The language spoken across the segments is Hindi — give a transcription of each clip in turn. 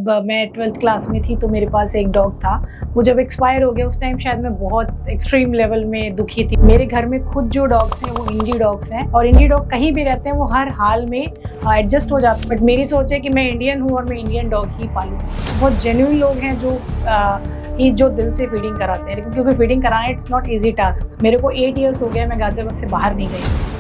मैं 12th क्लास में थी तो मेरे पास एक डॉग था। वो जब एक्सपायर हो गया उस टाइम शायद मैं बहुत एक्सट्रीम लेवल में दुखी थी। मेरे घर में खुद जो डॉग्स हैं वो इंडी डॉग्स हैं और इंडी डॉग कहीं भी रहते हैं वो हर हाल में एडजस्ट हो जाते हैं। बट मेरी सोच है कि मैं इंडियन हूँ और मैं इंडियन डॉग ही पालूँ। बहुत जेन्युइन लोग हैं जो दिल से फीडिंग कराते हैं, क्योंकि फीडिंग कराना इट्स नॉट ईजी टास्क। मेरे को 8 इयर्स हो गया, मैं गाजियाबाद से बाहर नहीं गई।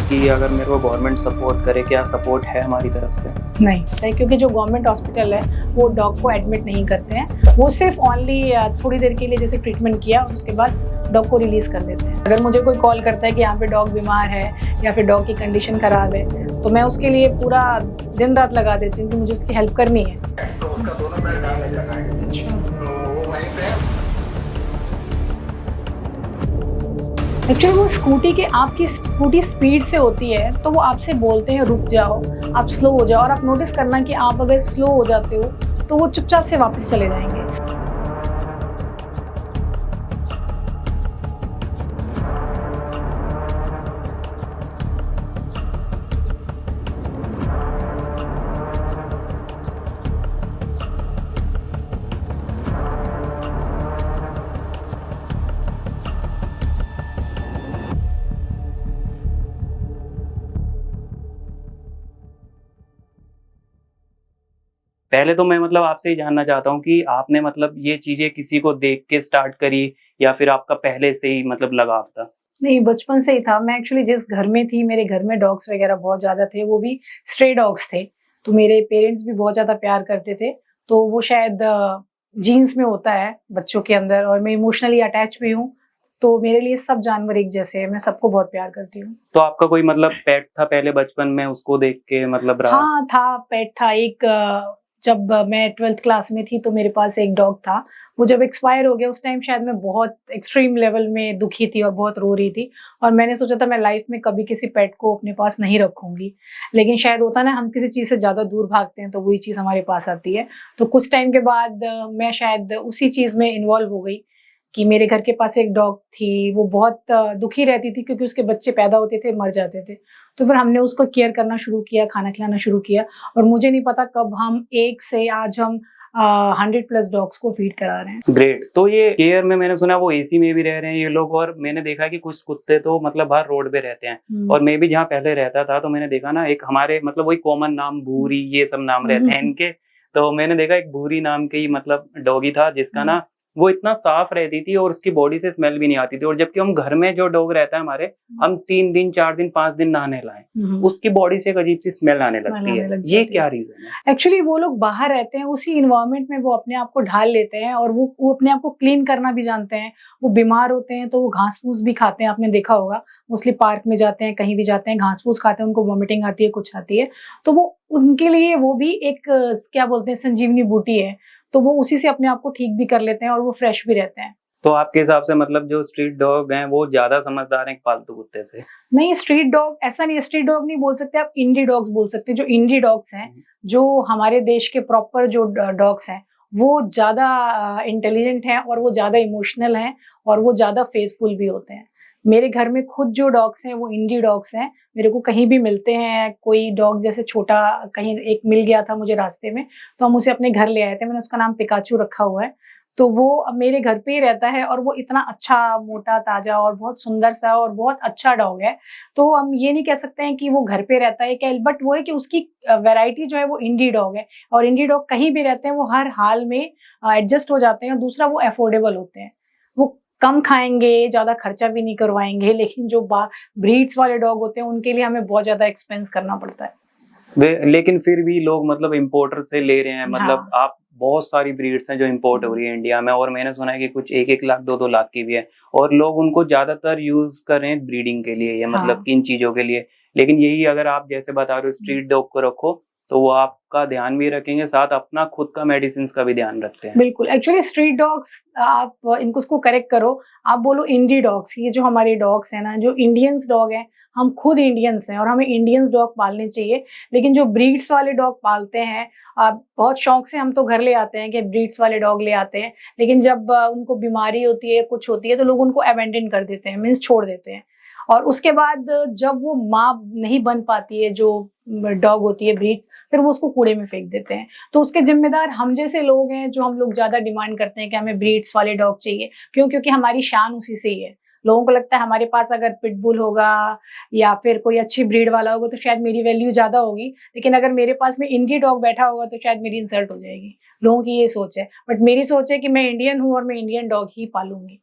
कि अगर मेरे को गवर्नमेंट सपोर्ट करे, क्या सपोर्ट है हमारी तरफ से? नहीं, क्योंकि जो गवर्नमेंट हॉस्पिटल है वो डॉग को एडमिट नहीं करते हैं। वो सिर्फ ओनली थोड़ी देर के लिए जैसे ट्रीटमेंट किया और उसके बाद डॉग को रिलीज कर देते हैं। अगर मुझे कोई कॉल करता है कि यहाँ पे डॉग बीमार है या फिर डॉग की कंडीशन खराब है तो मैं उसके लिए पूरा दिन रात लगा देती हूँ कि मुझे उसकी हेल्प करनी है। तो उसका दोनों पैर जाने लगा है। तो वो वहीं पे एक्चुअली वो आपकी स्कूटी स्पीड से होती है तो वो आपसे बोलते हैं रुक जाओ, आप स्लो हो जाओ, और आप नोटिस करना कि आप अगर स्लो हो जाते हो तो वो चुपचाप से वापस चले जाएंगे। पहले तो मैं मतलब आपसे ये जानना चाहता हूँ कि आपने मतलब ये चीज़ें किसी को देख के स्टार्ट करी या फिर आपका पहले से ही मतलब लगाव था? नहीं, बचपन से ही था। मैं एक्चुअली जिस घर में थी, मेरे घर में डॉग्स वगैरह बहुत ज़्यादा थे, वो भी स्ट्रे डॉग्स थे। तो मेरे पेरेंट्स भी बहुत ज़्यादा प्यार करते थे। तो वो शायद जीन्स में होता है बच्चों के अंदर, और मैं इमोशनली अटैच भी हूँ। तो मेरे लिए सब जानवर एक जैसे हैं, मैं सबको बहुत प्यार करती हूँ। तो आपका कोई मतलब पेट था पहले बचपन में, उसको देख के मतलब रहा? हाँ, था, पेट था एक। जब मैं 12th क्लास में थी तो मेरे पास एक डॉग था। वो जब एक्सपायर हो गया उस टाइम शायद मैं बहुत एक्सट्रीम लेवल में दुखी थी और बहुत रो रही थी, और मैंने सोचा था मैं लाइफ में कभी किसी पेट को अपने पास नहीं रखूंगी। लेकिन शायद होता है ना, हम किसी चीज़ से ज़्यादा दूर भागते हैं तो वही चीज़ हमारे पास आती है। तो कुछ टाइम के बाद मैं शायद उसी चीज़ में इन्वॉल्व हो गई कि मेरे घर के पास एक डॉग थी। वो बहुत दुखी रहती थी क्योंकि उसके बच्चे पैदा होते थे, मर जाते थे। तो फिर हमने उसको केयर करना शुरू किया, खाना खिलाना शुरू किया, और मुझे नहीं पता कब हम एक से आज हम 100 प्लस डॉग्स को फीड करा रहे हैं। ग्रेट। तो ये केयर में मैंने सुना वो एसी में भी रह रहे हैं ये लोग, और मैंने देखा कि कुछ कुत्ते तो मतलब बाहर रोड पे रहते हैं। और मैं भी जहाँ पहले रहता था तो मैंने देखा ना, एक हमारे मतलब वही कॉमन नाम भूरी ये सब नाम रहते हैं इनके। तो मैंने देखा एक भूरी नाम की मतलब डॉगी था जिसका ना वो इतना साफ रहती थी और उसकी बॉडी से स्मेल भी नहीं आती थी। और जबकि हम घर में जो डॉग रहता है हमारे, हम 3 दिन 4 दिन 5 दिन नहाने लाएं, उसकी बॉडी से एक अजीब सी स्मेल आने लगती है। ये क्या रीजन है? एक्चुअली वो लोग बाहर रहते हैं, उसी इन्वायरमेंट में वो अपने आप को ढाल लेते हैं, और वो अपने आप को क्लीन करना भी जानते हैं। वो बीमार होते हैं तो वो घास फूस भी खाते हैं, आपने देखा होगा। मोस्टली पार्क में जाते हैं, कहीं भी जाते हैं, घास फूस खाते हैं, उनको वॉमिटिंग आती है, कुछ आती है। तो वो उनके लिए वो भी एक क्या बोलते हैं, संजीवनी बूटी है। तो वो उसी से अपने आप को ठीक भी कर लेते हैं और वो फ्रेश भी रहते हैं। तो आपके हिसाब से मतलब जो स्ट्रीट डॉग हैं वो ज्यादा समझदार हैं पालतू कुत्ते से? नहीं, स्ट्रीट डॉग ऐसा नहीं है, स्ट्रीट डॉग नहीं बोल सकते आप, इंडी डॉग्स बोल सकते हैं। जो इंडी डॉग्स हैं, जो हमारे देश के प्रॉपर जो डॉग्स हैं, वो ज्यादा इंटेलिजेंट हैं और वो ज्यादा इमोशनल हैं और वो ज्यादा फेथफुल भी होते हैं। मेरे घर में खुद जो डॉग्स हैं वो इंडी डॉग्स हैं। मेरे को कहीं भी मिलते हैं, कोई डॉग जैसे छोटा कहीं एक मिल गया था मुझे रास्ते में, तो हम उसे अपने घर ले आए थे। मैंने उसका नाम पिकाचू रखा हुआ है। तो वो अब मेरे घर पे ही रहता है और वो इतना अच्छा, मोटा, ताजा और बहुत सुंदर सा और बहुत अच्छा डॉग है। तो हम ये नहीं कह सकते हैं कि वो घर पे रहता है क्या, बट वो है कि उसकी वैरायटी जो है वो इंडी डॉग है, और इंडी डॉग कहीं भी रहते हैं वो हर हाल में एडजस्ट हो जाते हैं। दूसरा, वो अफोर्डेबल होते हैं। वो कम खाएंगे, ज्यादा खर्चा भी नहीं करवाएंगे। लेकिन जो ब्रीड्स वाले डॉग होते हैं उनके लिए हमें बहुत ज्यादा एक्सपेंस करना पड़ता है। लेकिन फिर भी लोग मतलब इम्पोर्टर से ले रहे हैं। मतलब हाँ। आप बहुत सारी ब्रीड्स हैं जो इम्पोर्ट हो रही है इंडिया में, और मैंने सुना है कि कुछ 1-1 लाख 2-2 लाख की भी है, और लोग उनको ज्यादातर यूज कर रहे हैं ब्रीडिंग के लिए या मतलब हाँ। किन चीजों के लिए। लेकिन यही अगर आप जैसे बता रहे हो स्ट्रीट डॉग को रखो तो वो आपका ध्यान भी रखेंगे, साथ अपना खुद का मेडिसिन का भी ध्यान रखते हैं। बिल्कुल, एक्चुअली स्ट्रीट डॉग्स, आप इनको उसको करेक्ट करो, आप बोलो इंडी डॉग्स। ये जो हमारे डॉग्स हैं ना, जो इंडियंस डॉग हैं, हम खुद इंडियंस हैं और हमें इंडियंस डॉग पालने चाहिए। लेकिन जो ब्रीड्स वाले डॉग पालते हैं, बहुत शौक से हम तो घर ले आते हैं कि ब्रीड्स वाले डॉग ले आते हैं, लेकिन जब उनको बीमारी होती है, कुछ होती है, तो लोग उनको अबेंडन कर देते हैं, मीन्स छोड़ देते हैं। और उसके बाद जब वो माँ नहीं बन पाती है, जो डॉग होती है ब्रीड्स, फिर वो उसको कूड़े में फेंक देते हैं। तो उसके जिम्मेदार हम जैसे लोग हैं, जो हम लोग ज्यादा डिमांड करते हैं कि हमें ब्रीड्स वाले डॉग चाहिए। क्यों? क्योंकि हमारी शान उसी से ही है। लोगों को लगता है हमारे पास अगर पिटबुल होगा या फिर कोई अच्छी ब्रीड वाला होगा तो शायद मेरी वैल्यू ज्यादा होगी, लेकिन अगर मेरे पास में इंडी डॉग बैठा होगा तो शायद मेरी इंसल्ट हो जाएगी। लोगों की ये सोच है, बट मेरी सोच है कि मैं इंडियन हूँ और मैं इंडियन डॉग ही पालूंगी।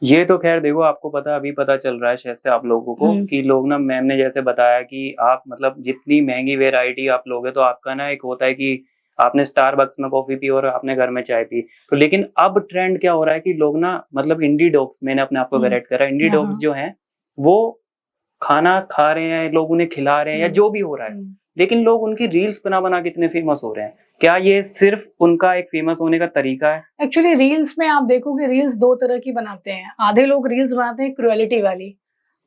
ये तो खैर देखो, आपको पता अभी पता चल रहा है शायद से आप लोगों को कि लोग ना, मैम ने जैसे बताया कि आप मतलब जितनी महंगी वेराइटी आप लोगे तो आपका ना एक होता है कि आपने स्टारबक्स में कॉफी पी और आपने घर में चाय पी, तो लेकिन अब ट्रेंड क्या हो रहा है कि लोग ना मतलब इंडी डॉग्स, मैंने अपने आप को वेराइट करा, इंडी डॉग्स जो हैं वो खाना खा रहे हैं, लोग उन्हें खिला रहे हैं या जो भी हो रहा है, लेकिन लोग उनकी रील्स बना बना के इतने फेमस हो रहे हैं। क्या ये सिर्फ उनका एक फेमस होने का तरीका है? एक्चुअली रील्स में आप देखोगे, रील्स दो तरह की बनाते हैं। आधे लोग रील्स बनाते हैं क्रुएलिटी वाली,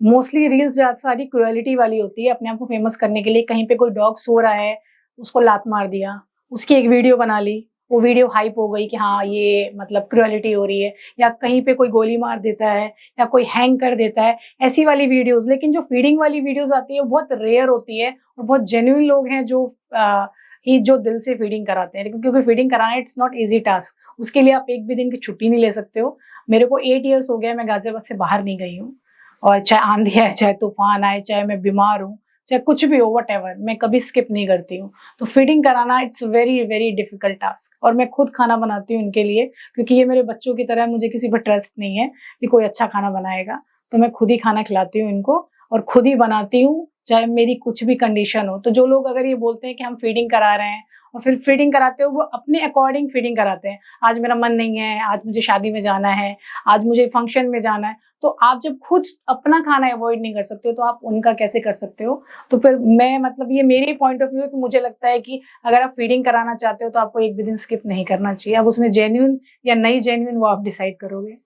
मोस्टली रील्स ज्यादा सारी क्रुएलिटी वाली होती है, अपने आप को फेमस करने के लिए। कहीं पे कोई डॉग सो रहा है, उसको लात मार दिया, उसकी एक वीडियो बना ली, वो वीडियो हाइप हो गई कि हाँ ये मतलब क्रुएलिटी हो रही है। या कहीं पे कोई गोली मार देता है या कोई हैंग कर देता है, ऐसी वाली वीडियोस। लेकिन जो फीडिंग वाली वीडियोस आती है वो बहुत रेयर होती है, और बहुत जेन्युइन लोग हैं जो दिल से फीडिंग कराते हैं। क्योंकि फीडिंग कराना इट्स नॉट इजी टास्क, उसके लिए आप एक भी दिन की छुट्टी नहीं ले सकते हो। मेरे को 8 इयर्स हो गया, मैं गाजियाबाद से बाहर नहीं गई हूँ, और चाहे आंधी आए, चाहे तूफान आए, चाहे मैं बीमार हूँ, चाहे कुछ भी हो, व्हाटएवर, मैं कभी स्किप नहीं करती हूँ। तो फीडिंग कराना it's very very difficult task. और मैं खुद खाना बनाती हूँ इनके लिए, क्योंकि ये मेरे बच्चों की तरह, मुझे किसी पर ट्रस्ट नहीं है कि कोई अच्छा खाना बनाएगा। तो मैं खुद ही खाना खिलाती हूँ इनको, और खुद ही बनाती हूँ, चाहे मेरी कुछ भी कंडीशन हो। तो जो लोग अगर ये बोलते हैं कि हम फीडिंग करा रहे हैं, और फिर फीडिंग कराते हो, वो अपने अकॉर्डिंग फीडिंग कराते हैं। आज मेरा मन नहीं है, आज मुझे शादी में जाना है, आज मुझे फंक्शन में जाना है। तो आप जब खुद अपना खाना अवॉइड नहीं कर सकते हो तो आप उनका कैसे कर सकते हो? तो फिर मैं मतलब ये मेरी पॉइंट ऑफ व्यू है कि मुझे लगता है कि अगर आप फीडिंग कराना चाहते हो तो आपको एक भी दिन स्किप नहीं करना चाहिए। अब उसमें जेन्युइन या नहीं जेन्युइन वो आप डिसाइड करोगे।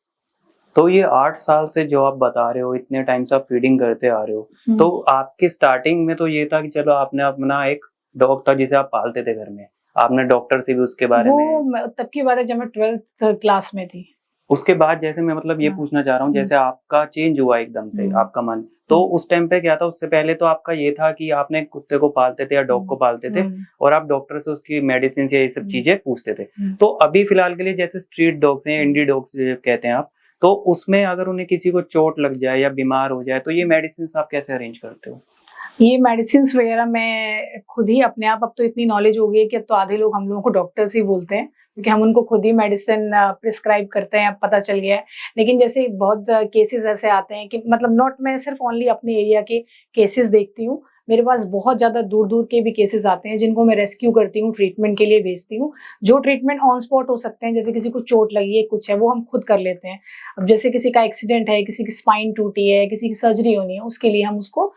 तो ये 8 साल से जो आप बता रहे हो, इतने टाइम से आप फीडिंग करते आ रहे हो, तो आपकी स्टार्टिंग में तो ये था कि चलो आपने अपना एक डॉग था जिसे आप पालते थे घर में, आपने डॉक्टर से भी उसके बारे में, तब की बात है जब मैं 12th क्लास में थी। उसके बाद जैसे मैं मतलब ये पूछना चाह रहा हूँ, जैसे आपका चेंज हुआ एकदम से आपका मन, तो उस टाइम पे क्या था? उससे पहले तो आपका ये था कि आपने कुत्ते को पालते थे या डॉग को पालते थे और आप डॉक्टर से उसकी मेडिसिन या ये सब चीजें पूछते थे। तो अभी फिलहाल के लिए जैसे स्ट्रीट डॉग्स हैं, इंडी डॉग्स कहते हैं आप, तो उसमें अगर उन्हें किसी को चोट लग जाए या बीमार हो जाए तो ये मेडिसिन आप कैसे अरेंज करते हो? ये मेडिसिन वगैरह मैं खुद ही अपने आप, अब तो इतनी नॉलेज हो गई है कि अब तो आधे लोग हम लोगों को डॉक्टर्स ही बोलते हैं, क्योंकि हम उनको खुद ही मेडिसिन प्रिस्क्राइब करते हैं, अब पता चल गया है। लेकिन जैसे बहुत केसेस ऐसे आते हैं कि मतलब नॉट, मैं सिर्फ ओनली अपने एरिया के केसेस देखती हूँ, मेरे पास बहुत ज्यादा दूर दूर के भी केसेस आते हैं जिनको मैं रेस्क्यू करती हूँ, ट्रीटमेंट के लिए भेजती हूँ। जो ट्रीटमेंट ऑन स्पॉट हो सकते हैं, जैसे किसी को चोट लगी है, कुछ है, वो हम खुद कर लेते हैं। अब जैसे किसी का एक्सीडेंट है, किसी की स्पाइन टूटी है, किसी की सर्जरी होनी है, उसके लिए हम उसको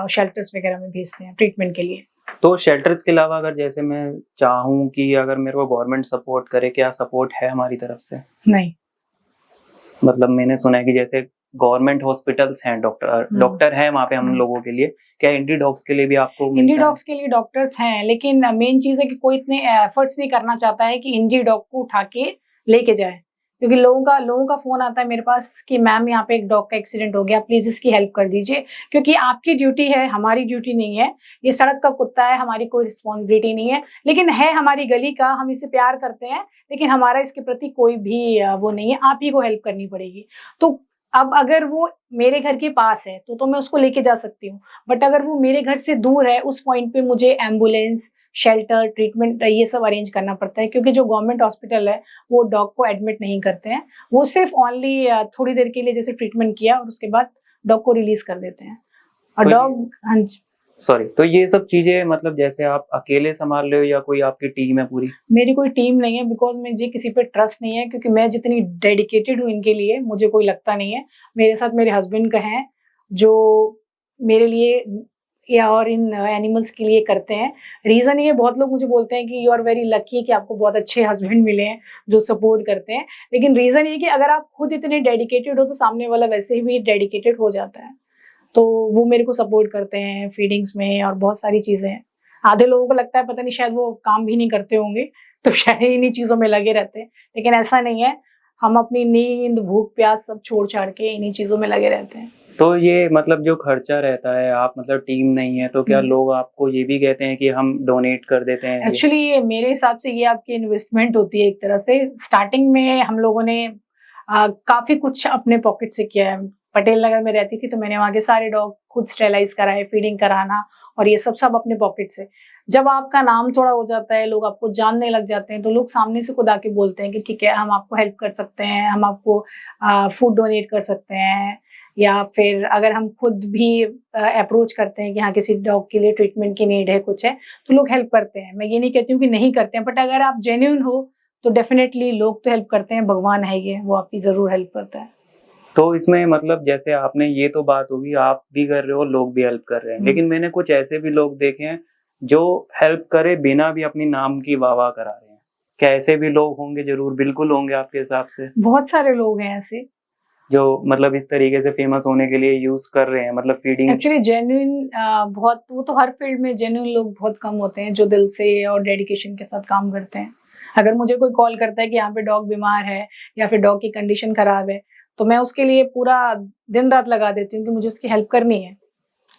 शेल्टर्स वगैरह में भेजते हैं ट्रीटमेंट के लिए। तो शेल्टर्स के अलावा अगर जैसे मैं चाहूँ कि अगर मेरे को गवर्नमेंट सपोर्ट करे, क्या सपोर्ट है हमारी तरफ से? नहीं, मतलब मैंने सुना है कि जैसे गवर्नमेंट हॉस्पिटल्स हैं, डॉक्टर हैं वहाँ पे हम लोगों के लिए, क्या इंडी डॉग्स के लिए भी आपको? इंडी डॉग्स के लिए डॉक्टर्स हैं, लेकिन मेन चीज है कि कोई इतने एफर्ट्स नहीं करना चाहता है कि इंडी डॉग को उठा के लेके जाए। क्योंकि लोगों का फोन आता है मेरे पास कि मैम यहाँ पे एक डॉग का एक्सीडेंट हो गया, प्लीज इसकी हेल्प कर दीजिए। क्योंकि आपकी ड्यूटी है, हमारी ड्यूटी नहीं है। ये सड़क का कुत्ता है, हमारी कोई रिस्पॉन्सिबिलिटी नहीं है, लेकिन है हमारी गली का, हम इसे प्यार करते हैं, लेकिन हमारा इसके प्रति कोई भी वो नहीं है, आप ही को हेल्प करनी पड़ेगी। तो अब अगर वो मेरे घर के पास है तो मैं उसको लेके जा सकती हूँ, बट अगर वो मेरे घर से दूर है, उस पॉइंट पे मुझे एम्बुलेंस, शेल्टर, ट्रीटमेंट, ये सब अरेंज करना पड़ता है। क्योंकि जो गवर्नमेंट हॉस्पिटल है वो डॉग को एडमिट नहीं करते हैं, वो सिर्फ ओनली थोड़ी देर के लिए जैसे ट्रीटमेंट किया और उसके बाद डॉग को रिलीज कर देते हैं। और तो डॉग, हाँ जी, सॉरी, तो ये सब चीजें मतलब जैसे आप अकेले संभाल रहे हो या कोई आपकी टीम है पूरी? मेरी कोई टीम नहीं है, बिकॉज मुझे किसी पे ट्रस्ट नहीं है, क्योंकि मैं जितनी डेडिकेटेड हूँ इनके लिए मुझे कोई लगता नहीं है। मेरे साथ मेरे हस्बैंड का है जो मेरे लिए या और इन एनिमल्स के लिए करते हैं। रीजन ये, बहुत लोग मुझे बोलते हैं कि यू आर वेरी लकी कि आपको बहुत अच्छे हस्बैंड मिले हैं जो सपोर्ट करते हैं, लेकिन रीजन ये कि अगर आप खुद इतने डेडिकेटेड हो तो सामने वाला वैसे ही भी डेडिकेटेड हो जाता है। तो वो मेरे को सपोर्ट करते हैं फीडिंग्स में और बहुत सारी चीजें हैं। आधे लोगों को लगता है पता नहीं शायद वो काम भी नहीं करते होंगे, तो शायद इन्हीं चीजों में लगे रहते हैं, लेकिन ऐसा नहीं है। हम अपनी नींद, भूख, प्यास सब छोड़ छाड़ के इन्हीं चीजों में लगे रहते हैं। तो ये मतलब जो खर्चा रहता है, आप मतलब टीम नहीं है तो क्या लोग आपको ये भी कहते हैं कि हम डोनेट कर देते हैं ये? एक्चुअली ये मेरे हिसाब से ये आपकी इन्वेस्टमेंट होती है एक तरह से। स्टार्टिंग में हम लोगों ने काफी कुछ अपने पॉकेट से किया है। पटेल नगर में रहती थी तो मैंने वहाँ के सारे डॉग खुद स्टेरलाइज कराए, फीडिंग कराना और ये सब अपने पॉकेट से। जब आपका नाम थोड़ा हो जाता है, लोग आपको जानने लग जाते हैं, तो लोग सामने से खुद आके बोलते हैं कि ठीक है, हम आपको हेल्प कर सकते हैं, हम आपको फूड डोनेट कर सकते हैं, या फिर अगर हम खुद भी अप्रोच करते हैं कि हाँ किसी डॉग के लिए ट्रीटमेंट की नीड है, कुछ है, तो लोग हेल्प करते हैं। मैं ये नहीं कहती हूँ कि नहीं करते हैं, बट अगर आप जेन्युइन हो तो डेफिनेटली लोग तो हेल्प करते हैं। भगवान है ये, वो आपकी जरूर हेल्प करता है। तो इसमें मतलब जैसे आपने ये तो बात होगी, आप भी कर रहे हो, लोग भी हेल्प कर रहे हैं, लेकिन मैंने कुछ ऐसे भी लोग देखे हैं जो हेल्प करे बिना भी अपनी नाम की वाह करा रहे हैं। क्या ऐसे भी लोग होंगे? जरूर बिल्कुल होंगे आपके हिसाब से। बहुत सारे लोग हैं ऐसे जो मतलब इस तरीके से फेमस होने के लिए यूज कर रहे हैं, मतलब फीडिंग। एक्चुअली जेन्युइन बहुत, वो तो हर फील्ड में जेन्युइन लोग बहुत कम होते हैं जो दिल से और डेडिकेशन के साथ काम करते हैं। अगर मुझे कोई कॉल करता है कि यहाँ पे डॉग बीमार है या फिर डॉग की कंडीशन खराब है, तो मैं उसके लिए पूरा दिन रात लगा देती हूँ कि मुझे उसकी हेल्प करनी है।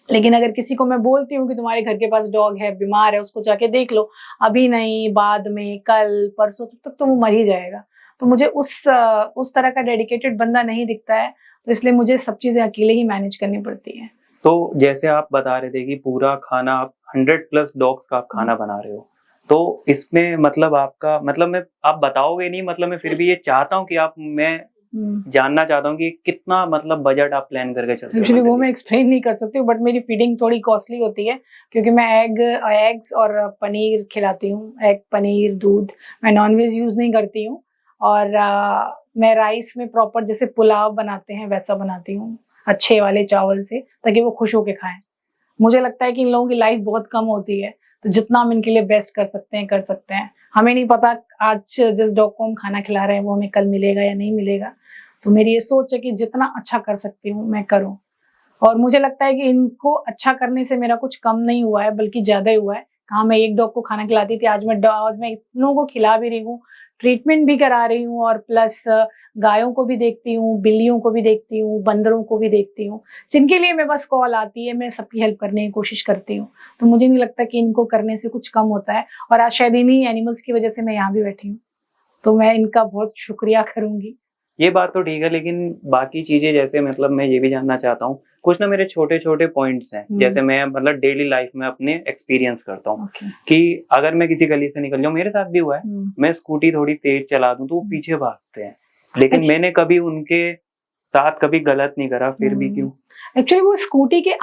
लेकिन अगर किसी को मैं बोलती हूँ कि तुम्हारे घर के पास डॉग है, बीमार है, उसको जाके देख लो, अभी नहीं, बाद में, कल परसों, तब तक तो वो मर ही जाएगा। तो मुझे उस तरह का डेडिकेटेड बंदा नहीं दिखता है, तो इसलिए मुझे सब चीजें अकेले ही मैनेज करनी पड़ती है। तो जैसे आप बता रहे थे कि पूरा खाना आप 100+ डॉग्स का आप खाना बना रहे हो, तो इसमें मतलब आपका मतलब मैं आप बताओगे नहीं, मतलब मैं फिर भी ये चाहता हूँ कि मैं जानना चाहता हूँ कि कितना मतलब बजट आप प्लान करके चलते हो? एक्चुअली वो मैं एक्सप्लेन नहीं कर सकती हूँ, बट मेरी फीडिंग थोड़ी कॉस्टली होती है क्योंकि मैं एग्स और पनीर खिलाती हूँ। एग, पनीर, दूध। मैं नॉनवेज यूज नहीं करती हूँ। और मैं राइस में प्रॉपर जैसे पुलाव बनाते हैं वैसा बनाती हूँ, अच्छे वाले चावल से, ताकि वो खुश होके खाएं। मुझे लगता है कि इन लोगों की लाइफ बहुत कम होती है, तो जितना हम इनके लिए बेस्ट कर सकते हैं कर सकते हैं। हमें नहीं पता आज जिस डॉग को हम खाना खिला रहे हैं वो हमें कल मिलेगा या नहीं मिलेगा। तो मेरी ये सोच है कि जितना अच्छा कर सकती हूँ मैं करूँ। और मुझे लगता है कि इनको अच्छा करने से मेरा कुछ कम नहीं हुआ है, बल्कि ज्यादा ही हुआ है। कहाँ मैं एक डॉग को खाना खिलाती थी, आज मैं इतनों को खिला भी रही हूँ, ट्रीटमेंट भी करा रही हूँ, और प्लस गायों को भी देखती हूँ, बिल्लियों को भी देखती हूँ, बंदरों को भी देखती हूँ, जिनके लिए मैं बस कॉल आती है, मैं सबकी हेल्प करने की कोशिश करती हूँ। तो मुझे नहीं लगता कि इनको करने से कुछ कम होता है। और आज शायद इन्हीं एनिमल्स की वजह से मैं यहाँ भी बैठी हूँ, तो मैं इनका बहुत शुक्रिया करूंगी। ये बात तो ठीक है, लेकिन बाकी चीजें जैसे मतलब मैं ये भी जानना चाहता हूँ, कुछ ना मेरे छोटे छोटे पॉइंट्स हैं, जैसे मैं मतलब डेली लाइफ में अपने एक्सपीरियंस करता हूँ कि अगर मैं किसी गली से निकल जाऊँ, मेरे साथ भी हुआ है, मैं स्कूटी थोड़ी तेज चला दूं तो वो पीछे भागते हैं, लेकिन मैंने कभी उनके साथ कभी गलत नहीं करा, फिर भी क्यों? एक्चुअली वो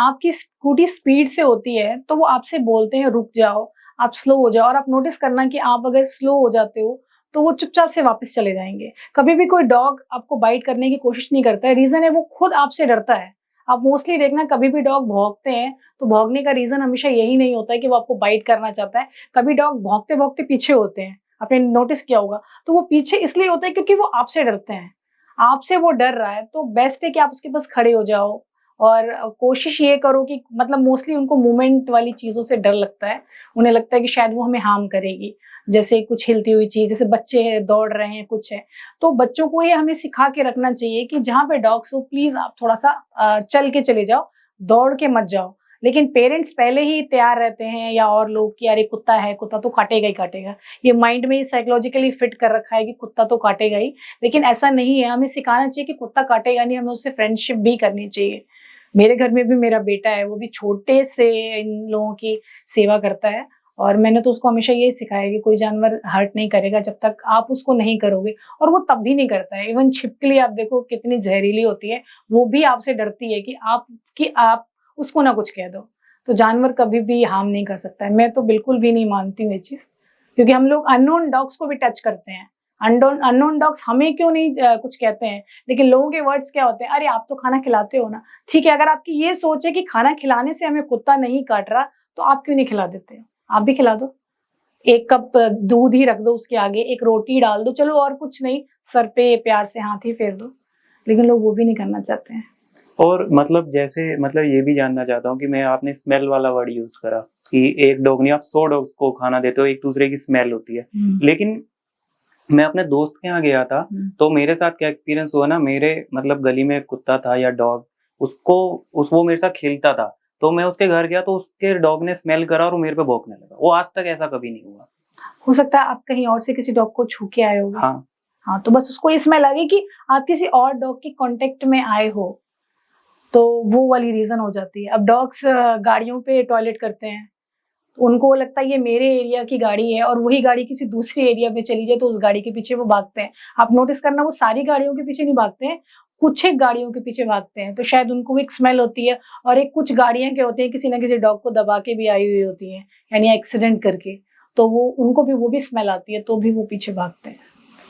आपकी स्कूटी स्पीड से होती है, तो वो आपसे बोलते हैं रुक जाओ, आप स्लो हो जाओ। और आप नोटिस करना कि आप अगर स्लो हो जाते हो तो वो चुपचाप से वापस चले जाएंगे। कभी भी कोई डॉग आपको बाइट करने की कोशिश नहीं करता है, रीजन है वो खुद आपसे डरता है। आप मोस्टली देखना, कभी भी डॉग भौंकते हैं तो भौंकने का रीजन हमेशा यही नहीं होता है कि वो आपको बाइट करना चाहता है। कभी डॉग भौंकते भौंकते पीछे होते हैं, आपने नोटिस किया होगा। तो वो पीछे इसलिए होता है क्योंकि वो आपसे डरते हैं, आपसे वो डर रहा है। तो बेस्ट है कि आप उसके पास खड़े हो जाओ और कोशिश ये करो कि मतलब मोस्टली उनको मूवमेंट वाली चीजों से डर लगता है। उन्हें लगता है कि शायद वो हमें हार्म करेगी, जैसे कुछ हिलती हुई चीज, जैसे बच्चे हैं दौड़ रहे हैं, कुछ है। तो बच्चों को ये हमें सिखा के रखना चाहिए कि जहाँ पे डॉग्स हो प्लीज आप थोड़ा सा चल के चले जाओ, दौड़ के मत जाओ। लेकिन पेरेंट्स पहले ही तैयार रहते हैं, या और लोग, कि अरे कुत्ता है, कुत्ता तो काटेगा ही काटेगा। ये माइंड में ही साइकोलॉजिकली फिट कर रखा है कि कुत्ता तो काटेगा ही। लेकिन ऐसा नहीं है, हमें सिखाना चाहिए कि कुत्ता काटेगा नहीं, हमें उससे फ्रेंडशिप भी करनी चाहिए। मेरे घर में भी मेरा बेटा है, वो भी छोटे से इन लोगों की सेवा करता है, और मैंने तो उसको हमेशा यही सिखाया कि कोई जानवर हर्ट नहीं करेगा जब तक आप उसको नहीं करोगे। और वो तब भी नहीं करता है। इवन छिपकली आप देखो कितनी जहरीली होती है, वो भी आपसे डरती है कि आप उसको ना कुछ कह दो। तो जानवर कभी भी हार्म नहीं कर सकता है। मैं तो बिल्कुल भी नहीं मानती हूँ ये चीज, क्योंकि हम लोग अननोन डॉग्स को भी टच करते हैं। अननोन डॉग्स हमें क्यों नहीं कुछ कहते हैं, लेकिन लोगों के वर्ड्स क्या होते हैं, अरे आप तो खाना खिलाते हो ना। ठीक है, अगर आपकी ये सोच है कि खाना खिलाने से हमें कुत्ता नहीं काट रहा, तो आप क्यों नहीं खिला देते हो? आप भी खिला दो, 1 कप दूध ही रख दो उसके आगे, एक रोटी डाल दो, चलो और कुछ नहीं, सर पे प्यार से हाथ ही फेर दो। लेकिन लोग वो भी नहीं करना चाहते हैं। और मतलब जैसे मतलब ये भी जानना चाहता हूँ कि मैं आपने स्मेल वाला वर्ड यूज करा कि एक डॉग नहीं, आप 100 डॉग्स को खाना देते हो, एक दूसरे की स्मेल होती है। लेकिन मैं अपने दोस्त के यहाँ गया था, तो मेरे साथ क्या एक्सपीरियंस हुआ ना, मेरे मतलब गली में एक कुत्ता था या डॉग, वो मेरे साथ खेलता था, तो मैं उसके घर गया तो उसके डॉग ने स्मेल करा और वो मेरे पे भौंकने लगा। वो आज तक ऐसा कभी नहीं हुआ। हो सकता है आप कहीं और से किसी डॉग को छू के आए होगे। हाँ, हाँ, तो बस उसको ये स्मेल आ गई कि आप किसी और डॉग के कांटेक्ट में आए हो, तो वो वाली रीजन हो जाती है। अब डॉग्स गाड़ियों पे टॉयलेट करते हैं, उनको लगता है ये मेरे एरिया की गाड़ी है, और वही गाड़ी किसी दूसरे एरिया में चली जाए तो उस गाड़ी के पीछे वो भागते हैं। आप नोटिस करना, वो सारी गाड़ियों के पीछे नहीं भागते हैं, कुछ एक गाड़ियों के पीछे भागते हैं। तो शायद उनको एक स्मेल होती है, और एक कुछ गाड़ियां क्या होती हैं, किसी ना किसी डॉग को दबा के भी आई हुई होती हैं, यानी एक्सीडेंट करके, तो वो उनको भी वो भी स्मेल आती है, तो भी वो पीछे भागते हैं।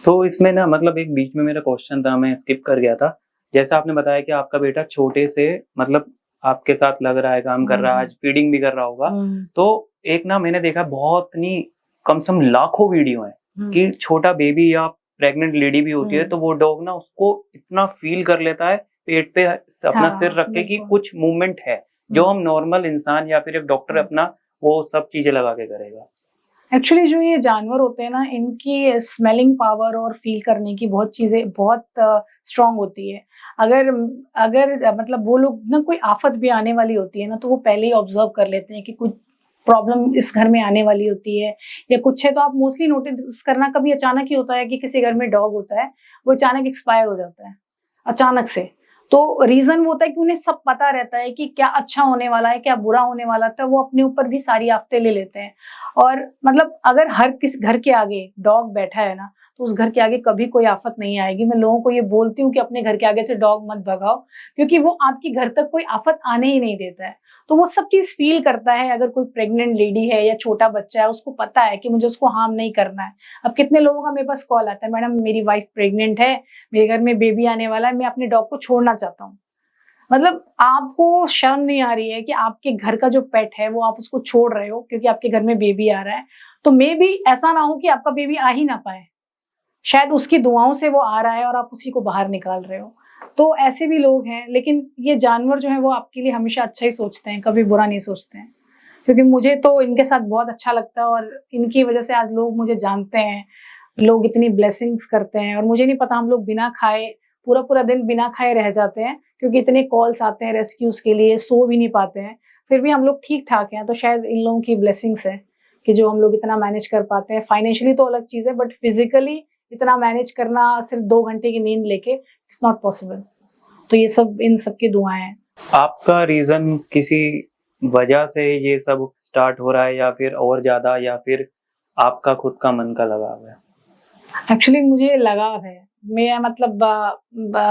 तो इसमें ना मतलब एक बीच में मेरा क्वेश्चन था, मैं स्किप कर गया था। जैसा आपने बताया कि आपका बेटा छोटे से मतलब आपके साथ लग रहा है, काम कर रहा है, आज फीडिंग भी कर रहा होगा, तो एक ना मैंने देखा बहुत नहीं, कम से कम लाखों वीडियो है कि छोटा बेबी या प्रेग्नेंट लेडी भी होती है तो वो डॉग ना उसको इतना फील कर लेता है, पेट पे अपना हाँ, सिर रख के कि बिल्कुल। कुछ मूवमेंट है, जो हम नॉर्मल इंसान या फिर एक डॉक्टर अपना वो सब चीजें लगा के करेगा। एक्चुअली जो ये जानवर होते हैं ना, इनकी स्मेलिंग पावर और फील करने की बहुत चीजें बहुत स्ट्रांग होती है। अगर अगर मतलब वो लोग ना, कोई आफत भी आने वाली होती है ना, तो वो पहले ही ऑब्जर्व कर लेते हैं कि कुछ प्रॉब्लम इस घर में आने वाली होती है या कुछ है। तो आप मोस्टली नोटिस करना, कभी अचानक ही होता है कि किसी घर में डॉग होता है, वो अचानक एक्सपायर हो जाता है अचानक से। तो रीजन वो होता है कि उन्हें सब पता रहता है कि क्या अच्छा होने वाला है, क्या बुरा होने वाला था, वो अपने ऊपर भी सारी आफतें ले लेते हैं। और मतलब अगर हर किस घर के आगे डॉग बैठा है ना, तो उस घर के आगे कभी कोई आफत नहीं आएगी। मैं लोगों को ये बोलती हूँ कि अपने घर के आगे से डॉग मत भगाओ, क्योंकि वो आपके घर तक कोई आफत आने ही नहीं देता है। तो वो सब चीज फील करता है। अगर कोई प्रेग्नेंट लेडी है या छोटा बच्चा है, उसको पता है कि मुझे उसको हार्म नहीं करना है। अब कितने लोगों का मेरे पास कॉल आता है, मैडम मेरी वाइफ प्रेग्नेंट है, मेरे घर में बेबी आने वाला है, मैं अपने डॉग को छोड़ना चाहता हूँ। मतलब आपको शर्म नहीं आ रही है कि आपके घर का जो पेट है वो आप उसको छोड़ रहे हो क्योंकि आपके घर में बेबी आ रहा है। तो मे बी ऐसा ना हो कि आपका बेबी आ ही ना पाए, शायद उसकी दुआओं से वो आ रहा है और आप उसी को बाहर निकाल रहे हो। तो ऐसे भी लोग हैं, लेकिन ये जानवर जो है वो आपके लिए हमेशा अच्छा ही सोचते हैं, कभी बुरा नहीं सोचते हैं। क्योंकि मुझे तो इनके साथ बहुत अच्छा लगता है, और इनकी वजह से आज लोग मुझे जानते हैं, लोग इतनी ब्लेसिंग्स करते हैं। और मुझे नहीं पता, हम लोग बिना खाए पूरा पूरा दिन बिना खाए रह जाते हैं, क्योंकि इतने कॉल्स आते हैं रेस्क्यूज के लिए, सो भी नहीं पाते हैं, फिर भी हम लोग ठीक ठाक हैं। तो शायद इन लोगों की ब्लेसिंग्स है कि जो हम लोग इतना मैनेज कर पाते हैं। फाइनेंशियली तो अलग चीज है, बट फिजिकली इतना मैनेज करना सिर्फ 2 घंटे की नींद लेके, इट्स नॉट पॉसिबल। तो ये सब इन सबकी दुआएं हैं। आपका रीजन किसी वजह से ये सब स्टार्ट हो रहा है या फिर और ज्यादा, या फिर आपका खुद का मन का लगाव है? एक्चुअली मुझे लगाव है। मैं मतलब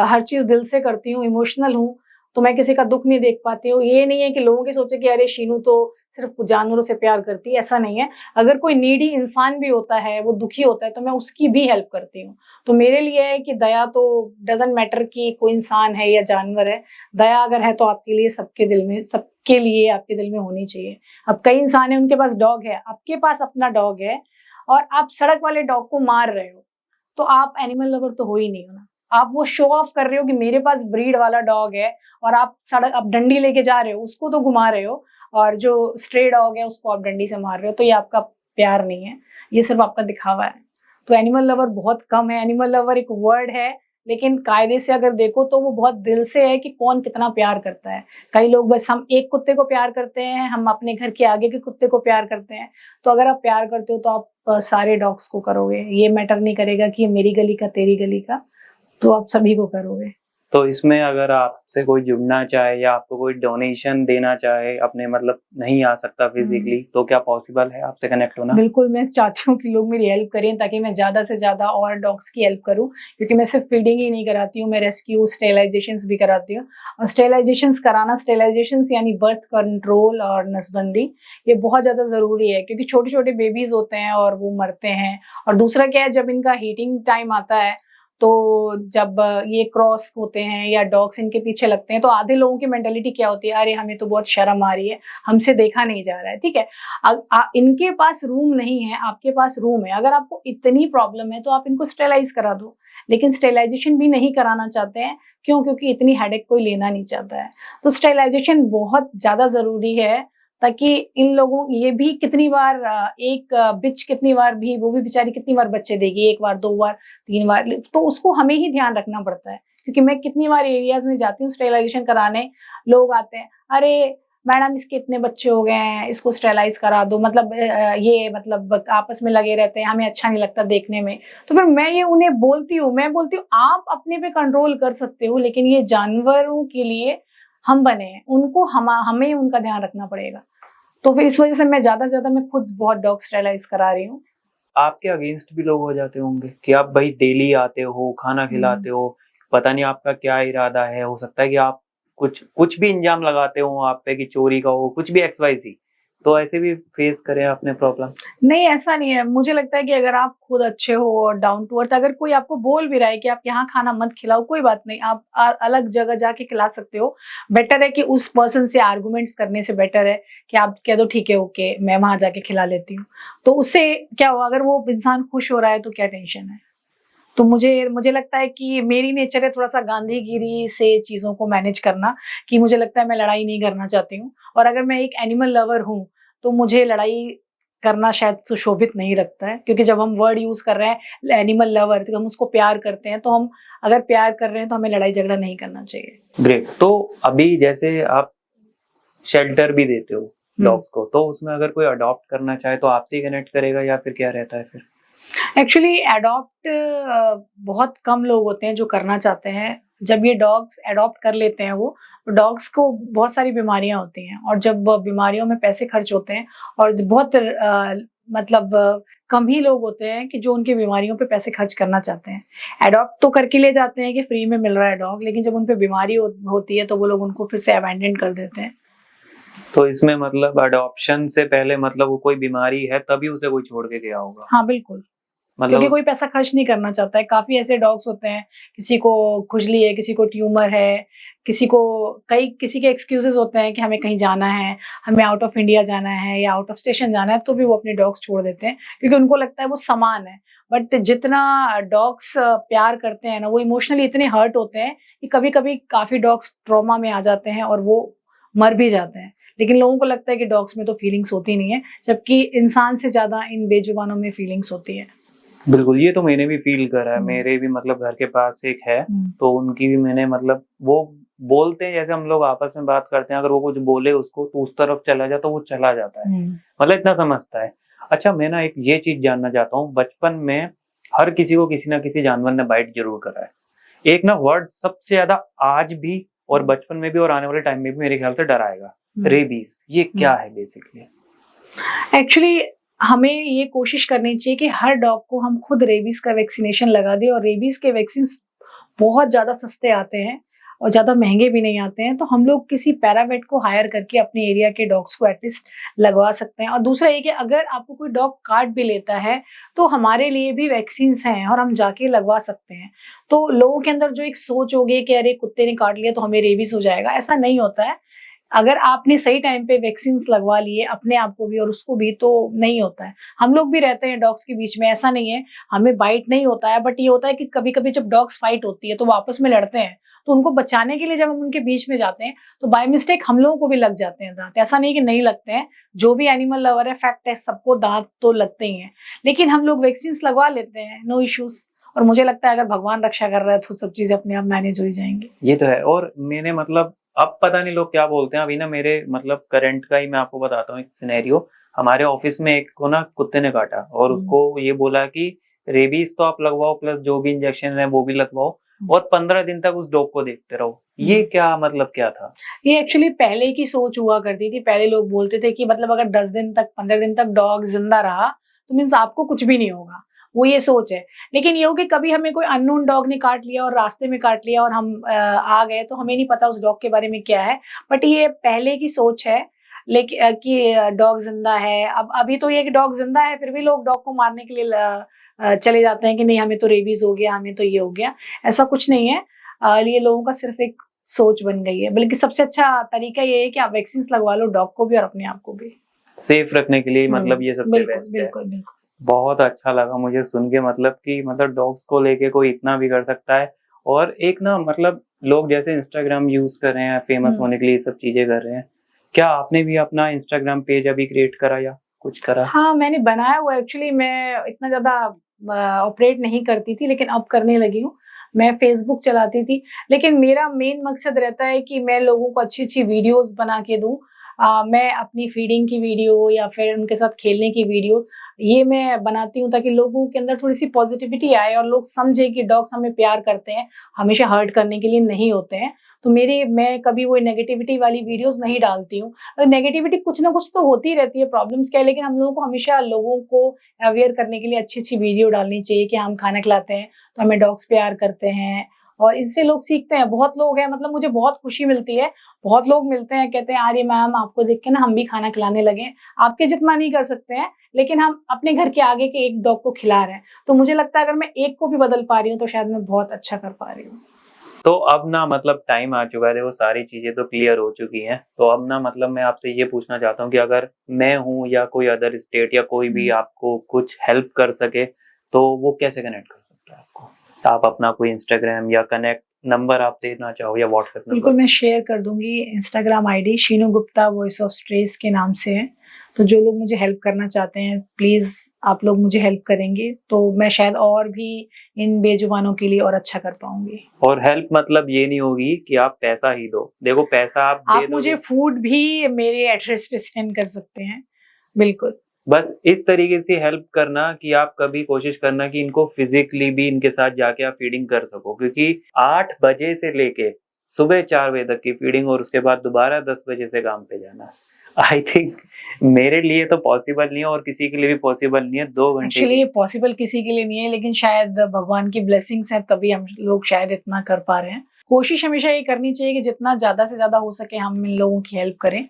हर चीज दिल से करती हूँ, इमोशनल हूँ, तो मैं किसी का दुख नहीं देख पाती हूँ। ये नहीं है कि लोगों के सोचे कि अरे शीनू तो सिर्फ जानवरों से प्यार करती है, ऐसा नहीं है। अगर कोई नीडी इंसान भी होता है, वो दुखी होता है, तो मैं उसकी भी हेल्प करती हूँ। तो मेरे लिए है कि दया तो डजंट मैटर कि कोई इंसान है या जानवर है, दया अगर है तो आपके लिए, सबके दिल में, सबके लिए आपके दिल में होनी चाहिए। अब कई इंसान है, उनके पास डॉग है, आपके पास अपना डॉग है, और आप सड़क वाले डॉग को मार रहे हो, तो आप एनिमल लवर तो हो ही नहीं हो ना। आप वो शो ऑफ कर रहे हो कि मेरे पास ब्रीड वाला डॉग है, और आप सड़क, आप डंडी लेके जा रहे हो, उसको तो घुमा रहे हो, और जो स्ट्रे डॉग है उसको आप डंडी से मार रहे हो। तो ये आपका प्यार नहीं है, ये सिर्फ आपका दिखावा है। तो एनिमल लवर बहुत कम है। एनिमल लवर एक वर्ड है, लेकिन कायदे से अगर देखो तो वो बहुत दिल से है कि कौन कितना प्यार करता है। कई लोग बस हम एक कुत्ते को प्यार करते हैं, हम अपने घर के आगे के कुत्ते को प्यार करते हैं। तो अगर आप प्यार करते हो तो आप सारे डॉग्स को करोगे। ये मैटर नहीं करेगा कि ये मेरी गली का, तेरी गली का, तो आप सभी को करोगे। तो इसमें अगर आपसे कोई जुड़ना चाहे या आपको कोई डोनेशन देना चाहे, अपने मतलब नहीं आ सकता फिजिकली, तो क्या पॉसिबल है आपसे कनेक्ट होना? बिल्कुल, मैं चाहती हूँ कि लोग मेरी हेल्प करें, ताकि मैं ज्यादा से ज्यादा और डॉग्स की हेल्प करूँ। क्योंकि मैं सिर्फ फीडिंग ही नहीं कराती हूँ, मैं रेस्क्यू, स्टेलाइजेशंस भी कराती हूँ। और स्टेलाइजेशंस कराना, स्टेलाइजेशंस यानी बर्थ कंट्रोल और नसबंदी, ये बहुत ज्यादा जरूरी है, क्योंकि छोटे छोटे बेबीज होते हैं और वो मरते हैं। और दूसरा क्या है, जब इनका हीटिंग टाइम आता है, तो जब ये क्रॉस होते हैं या डॉग्स इनके पीछे लगते हैं, तो आधे लोगों की मेंटेलिटी क्या होती है, अरे हमें तो बहुत शर्म आ रही है, हमसे देखा नहीं जा रहा है। ठीक है, इनके पास रूम नहीं है, आपके पास रूम है। अगर आपको इतनी प्रॉब्लम है तो आप इनको स्टेलाइज करा दो, लेकिन स्टेलाइजेशन भी नहीं कराना चाहते हैं। क्यों? क्योंकि इतनी हेडेक कोई लेना नहीं चाहता है। तो स्टेलाइजेशन बहुत ज्यादा जरूरी है, ताकि इन लोगों, ये भी कितनी बार एक बिच कितनी बार भी, वो भी बेचारी कितनी बार बच्चे देगी, 1 बार, 2 बार, 3 बार, तो उसको हमें ही ध्यान रखना पड़ता है क्योंकि मैं कितनी बार एरियाज में जाती हूँ स्टेरिलाइजेशन कराने, लोग आते हैं, अरे मैडम इसके इतने बच्चे हो गए हैं, इसको स्टेरिलाइज करा दो, मतलब ये मतलब आपस में लगे रहते हैं, हमें अच्छा नहीं लगता देखने में। तो फिर मैं ये उन्हें बोलती हूँ, मैं बोलती हूँ आप अपने पे कंट्रोल कर सकते हो, लेकिन ये जानवरों के लिए हम बने हैं, उनको हमें उनका ध्यान रखना पड़ेगा। तो फिर इस वजह से मैं ज्यादा से ज्यादा मैं खुद बहुत डॉग स्टेरिलाइज करा रही हूँ। आपके अगेंस्ट भी लोग हो जाते होंगे कि आप भाई डेली आते हो, खाना खिलाते हो, पता नहीं आपका क्या इरादा है, हो सकता है कि आप कुछ भी इंजाम लगाते हो आप पे कि चोरी का हो, कुछ भी XYZ, तो ऐसे भी फेस करें आपने प्रॉब्लम? नहीं, ऐसा नहीं है। मुझे लगता है कि अगर आप खुद अच्छे हो और डाउन टू अर्थ, अगर कोई आपको बोल भी रहा है कि आप यहाँ खाना मत खिलाओ, कोई बात नहीं, आप अलग जगह जाके खिला सकते हो। बेटर है कि उस पर्सन से आर्गुमेंट्स करने से बेटर है कि आप कह दो ठीक है, ओके, मैं वहां जाके खिला लेती हूँ। तो उससे क्या हुआ, अगर वो इंसान खुश हो रहा है तो क्या टेंशन है। तो मुझे लगता है कि मेरी नेचर है थोड़ा सा गांधीगिरी से चीजों को मैनेज करना, कि मुझे लगता है मैं लड़ाई नहीं करना चाहती हूँ। और अगर मैं एक एनिमल लवर हूँ तो मुझे लड़ाई करना शायद सुशोभित नहीं लगता है, क्योंकि जब हम वर्ड यूज कर रहे हैं एनिमल लवर, तो हम उसको प्यार करते हैं, तो हम अगर प्यार कर रहे हैं तो हमें लड़ाई झगड़ा नहीं करना चाहिए। ग्रेट। तो अभी जैसे आप शेल्टर भी देते हो डॉग्स को, तो उसमें अगर कोई अडॉप्ट करना चाहे तो आपसे ही कनेक्ट करेगा या फिर क्या रहता है फिर? एक्चुअली एडॉप्ट बहुत कम लोग होते हैं जो करना चाहते हैं। जब ये डॉग्स एडॉप्ट कर लेते हैं, वो डॉग्स को बहुत सारी बीमारियां होती हैं, और जब बीमारियों में पैसे खर्च होते हैं, और बहुत कम ही लोग होते हैं कि जो उनकी बीमारियों पे पैसे खर्च करना चाहते हैं। एडॉप्ट तो करके ले जाते हैं कि फ्री में मिल रहा है डॉग, लेकिन जब उन पे बीमारी होती है तो वो लोग उनको फिर से अबैंडन कर देते हैं। तो इसमें मतलब अडॉप्शन से पहले मतलब वो कोई बीमारी है तभी उसे कोई छोड़ के गया होगा? हाँ बिल्कुल, क्योंकि मतलब कोई पैसा खर्च नहीं करना चाहता है। काफ़ी ऐसे डॉग्स होते हैं, किसी को खुजली है, किसी को ट्यूमर है, किसी के एक्सक्यूज़ेज़ होते हैं कि हमें कहीं जाना है, हमें आउट ऑफ इंडिया जाना है या आउट ऑफ स्टेशन जाना है, तो भी वो अपने डॉग्स छोड़ देते हैं, क्योंकि उनको लगता है वो सामान है। बट जितना डॉग्स प्यार करते हैं ना, वो इमोशनली इतने हर्ट होते हैं कि कभी-कभी काफ़ी डॉग्स ट्रॉमा में आ जाते हैं और वो मर भी जाते हैं। लेकिन लोगों को लगता है कि डॉग्स में तो फीलिंग्स होती नहीं है, जबकि इंसान से ज़्यादा इन बेजुबानों में फीलिंग्स होती है। बिल्कुल, ये तो मैंने भी फील करा है। मेरे भी मतलब घर के पास एक है, तो उनकी भी मैंने मतलब वो बोलते हैं, जैसे हम लोग आपस में बात करते हैं, अगर वो कुछ बोले उसको तो उस तरफ चला जाए तो वो चला जाता है, मतलब इतना समझता है। अच्छा, मैं ना एक ये चीज जानना चाहता हूँ, बचपन में हर किसी को किसी ना किसी जानवर ने बाइट जरूर करा है। एक ना वर्ड सबसे ज्यादा आज भी और बचपन में भी और आने वाले टाइम में भी मेरे ख्याल से डराएगा, रेबीज। ये क्या है बेसिकली? एक्चुअली हमें ये कोशिश करनी चाहिए कि हर डॉग को हम खुद रेबीज का वैक्सीनेशन लगा दें, और रेबीज के वैक्सीन बहुत ज्यादा सस्ते आते हैं और ज्यादा महंगे भी नहीं आते हैं। तो हम लोग किसी पैरावेट को हायर करके अपने एरिया के डॉग्स को एटलीस्ट लगवा सकते हैं। और दूसरा ये कि अगर आपको कोई डॉग काट भी लेता है तो हमारे लिए भी वैक्सीन हैं और हम जाके लगवा सकते हैं। तो लोगों के अंदर जो एक सोच होगी कि अरे कुत्ते ने काट लिया तो हमें रेबीज हो जाएगा, ऐसा नहीं होता है। अगर आपने सही टाइम पे वैक्सीन लगवा लिए अपने आप को भी और उसको भी, तो नहीं होता है। हम लोग भी रहते हैं डॉग्स के बीच में, ऐसा नहीं है हमें बाइट नहीं होता है, बट ये होता है कि कभी कभी जब डॉग्स फाइट होती है तो वो आपस में लड़ते हैं, तो उनको बचाने के लिए जब हम उनके बीच में जाते हैं तो बाय मिस्टेक हम लोगों को भी लग जाते हैं दांत। ऐसा नहीं कि नहीं लगते हैं, जो भी एनिमल लवर है, फैक्ट है, सबको दांत तो लगते ही हैं, लेकिन हम लोग वैक्सीन लगवा लेते हैं, नो इश्यूज। और मुझे लगता है अगर भगवान रक्षा कर रहा है तो सब चीजें अपने आप मैनेज हो ही जाएंगी। ये तो है। और मैंने मतलब अब पता नहीं लोग क्या बोलते हैं, अभी ना मेरे मतलब करंट का ही मैं आपको बताता हूँ एक सिनेरियो। हमारे ऑफिस में एक को ना कुत्ते ने काटा और उसको ये बोला कि रेबीज तो आप लगवाओ, प्लस जो भी इंजेक्शन है वो भी लगवाओ, और 15 दिन तक उस डॉग को देखते रहो। ये क्या मतलब क्या था? ये एक्चुअली पहले की सोच हुआ करती थी। पहले लोग बोलते थे कि मतलब अगर 10 दिन तक 15 दिन तक डॉग जिंदा रहा तो मीन्स आपको कुछ भी नहीं होगा, वो ये सोच है। लेकिन ये हो कि कभी हमें कोई अननोन डॉग ने काट लिया और रास्ते में काट लिया और हम आ गए, तो हमें नहीं पता उस डॉग के बारे में क्या है, बट ये पहले की सोच है। लेकिन कि डॉग जिंदा है, अब अभी तो ये कि डॉग जिंदा है फिर भी लोग डॉग को मारने के लिए चले जाते हैं कि नहीं हमें तो रेबीज हो गया, हमें तो ये हो गया। ऐसा कुछ नहीं है। ये लोगों का सिर्फ एक सोच बन गई है। बल्कि सबसे अच्छा तरीका ये है कि आप वैक्सीन लगवा लो, डॉग को भी और अपने आप को भी सेफ रखने के लिए, मतलब ये सबसे बिल्कुल बेस्ट है। बिल्कुल बिल्कुल। बहुत अच्छा लगा मुझे सुन के, मतलब कि मतलब डॉग्स को लेके कोई इतना भी कर सकता है। और एक ना मतलब लोग जैसे इंस्टाग्राम यूज कर रहे हैं फेमस होने के लिए, सब चीजें कर रहे हैं, क्या आपने भी अपना इंस्टाग्राम पेज अभी क्रिएट करा या कुछ करा? हाँ मैंने बनाया हुआ। एक्चुअली मैं इतना ज्यादा ऑपरेट नहीं करती थी, लेकिन अब करने लगी हूँ। मैं फेसबुक चलाती थी, लेकिन मेरा मेन मकसद रहता है कि मैं लोगों को अच्छी-अच्छी वीडियोज़ बना के दूँ। मैं अपनी फीडिंग की वीडियो या फिर उनके साथ खेलने की वीडियो, ये मैं बनाती हूँ ताकि लोगों के अंदर थोड़ी-सी पॉज़िटिविटी आए और लोग समझें कि डॉग्स हमें प्यार करते हैं, हमेशा हर्ट करने के लिए नहीं होते हैं। तो मैं कभी वो नेगेटिविटी वाली वीडियोज़ नहीं डालती हूँ। नेगेटिविटी कुछ ना कुछ तो होती रहती है, प्रॉब्लम्स क्या है, लेकिन हम लोगों को हमेशा लोगों को अवेयर करने के लिए अच्छी-अच्छी वीडियो डालनी चाहिए कि हम खाना खिलाते हैं, तो हमें डॉग्स प्यार करते हैं और इससे लोग सीखते हैं। बहुत लोग हैं, मतलब मुझे बहुत खुशी मिलती है, बहुत लोग मिलते हैं, कहते हैं, "अरे मैम, आपको देख के ना हम भी खाना खिलाने लगे हैं।" आपके जितना नहीं कर सकते हैं, लेकिन हम अपने घर के आगे के एक डॉग को खिला रहे हैं। तो मुझे लगता है अगर मैं एक को भी बदल पा रही हूँ, तो शायद मैं बहुत अच्छा कर पा रही हूँ। तो अब ना मतलब टाइम आ चुका है, देखो सारी चीजें तो क्लियर हो चुकी हैं। तो अब ना मतलब मैं आपसे ये पूछना चाहता हूँ कि अगर मैं हूँ या कोई अदर स्टेट या कोई भी आपको कुछ हेल्प कर सके, तो वो कैसे कनेक्ट कर सकता है आपको? तो आप अपना कोई इंस्टाग्राम या कनेक्ट नंबर आप देना चाहो या व्हाट्सएप बिल्कुल, नंबर? मैं शेयर कर दूँगी। Instagram ID Sheenu Gupta voice of stress के नाम से है। तो जो लोग मुझे हेल्प करना चाहते हैं, प्लीज़ आप लोग मुझे हेल्प करेंगे, तो मैं शायद और भी इन बेजुबानों के लिए और अच्छा कर पाऊँगी। और हेल्प मतलब ये नहीं होगी कि आप पैसा ही दो। देखो पैसा आप दे आप मुझे दोगे, फूड भी मेरे एड्रेस पे सेंड कर सकते हैं। बिल्कुल। बस इस तरीके से हेल्प करना कि आप कभी कोशिश करना कि इनको फिजिकली भी इनके साथ जाके आप फीडिंग कर सको, क्योंकि 8 बजे से लेके सुबह 4 बजे तक की फीडिंग और उसके बाद दोबारा 10 बजे से काम पे जाना, आई थिंक मेरे लिए तो पॉसिबल नहीं है और किसी के लिए भी पॉसिबल नहीं है 2 घंटे एक्चुअली की। ये पॉसिबल किसी के लिए नहीं है, लेकिन शायद भगवान की ब्लेसिंग्स हैं, तभी हम लोग शायद इतना कर पा रहे हैं। कोशिश हमेशा ये करनी चाहिए कि जितना ज़्यादा से ज़्यादा हो सके हम इन लोगों की हेल्प करें,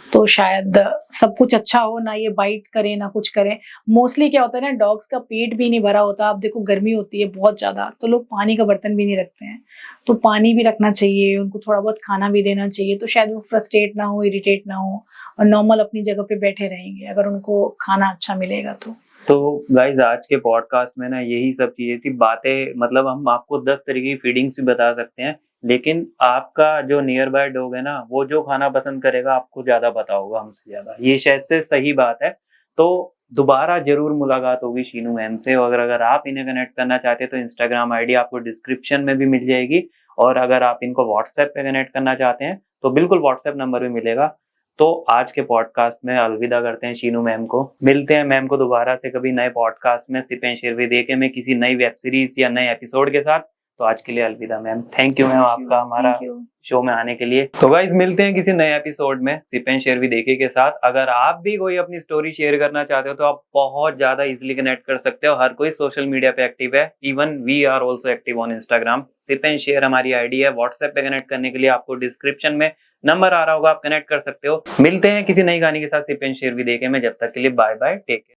तो शायद सब कुछ अच्छा हो, ना ये बाइट करें, ना कुछ करें। मोस्टली क्या होता है ना, डॉग्स का पेट भी नहीं भरा होता। आप देखो गर्मी होती है बहुत ज़्यादा, तो लोग पानी का बर्तन भी नहीं रखते हैं। तो पानी भी रखना चाहिए, उनको थोड़ा बहुत खाना भी देना चाहिए, तो शायद वो फ्रस्ट्रेट ना हो, इरिटेट ना हो और नॉर्मल अपनी जगह पे बैठे रहेंगे, अगर उनको खाना अच्छा मिलेगा तो। तो गाइज आज के पॉडकास्ट में ना यही सब चीजें थी, बातें मतलब हम आपको 10 तरीके की फीडिंग्स भी बता सकते हैं, लेकिन आपका जो नियर बाय डॉग है ना, वो जो खाना पसंद करेगा आपको ज्यादा पता होगा हमसे ज्यादा, ये शायद से सही बात है। तो दोबारा जरूर मुलाकात होगी शीनू मैम से, और अगर आप इन्हें कनेक्ट करना चाहते हैं तो इंस्टाग्राम आईडी आपको डिस्क्रिप्शन में भी मिल जाएगी, और अगर आप इनको व्हाट्सएप पे कनेक्ट करना चाहते हैं तो बिल्कुल व्हाट्सएप नंबर भी मिलेगा। तो आज के पॉडकास्ट में अलविदा करते हैं शीनू मैम को, मिलते हैं मैम को दोबारा से कभी नए पॉडकास्ट में सिप एंड शेयर विद एके में किसी नई वेब सीरीज या नए एपिसोड के साथ। तो आज के लिए अलविदा मैम, थैंक यू मैम आपका हमारा शो में आने के लिए। तो गाइज मिलते हैं किसी नए एपिसोड में सिप एंड शेयर विद एके के साथ। अगर आप भी कोई अपनी स्टोरी शेयर करना चाहते हो तो आप बहुत ज्यादा इजीली कनेक्ट कर सकते हो, हर कोई सोशल मीडिया पे एक्टिव है, even we are also active on Instagram. Sip and share हमारी आईडी है, व्हाट्सएप पे कनेक्ट करने के लिए आपको डिस्क्रिप्शन में नंबर आ रहा होगा, आप कनेक्ट कर सकते हो। मिलते हैं किसी नई कहानी के साथ सिप एंड शेयर विद एके में, जब तक के लिए बाय बाय, टेक केयर।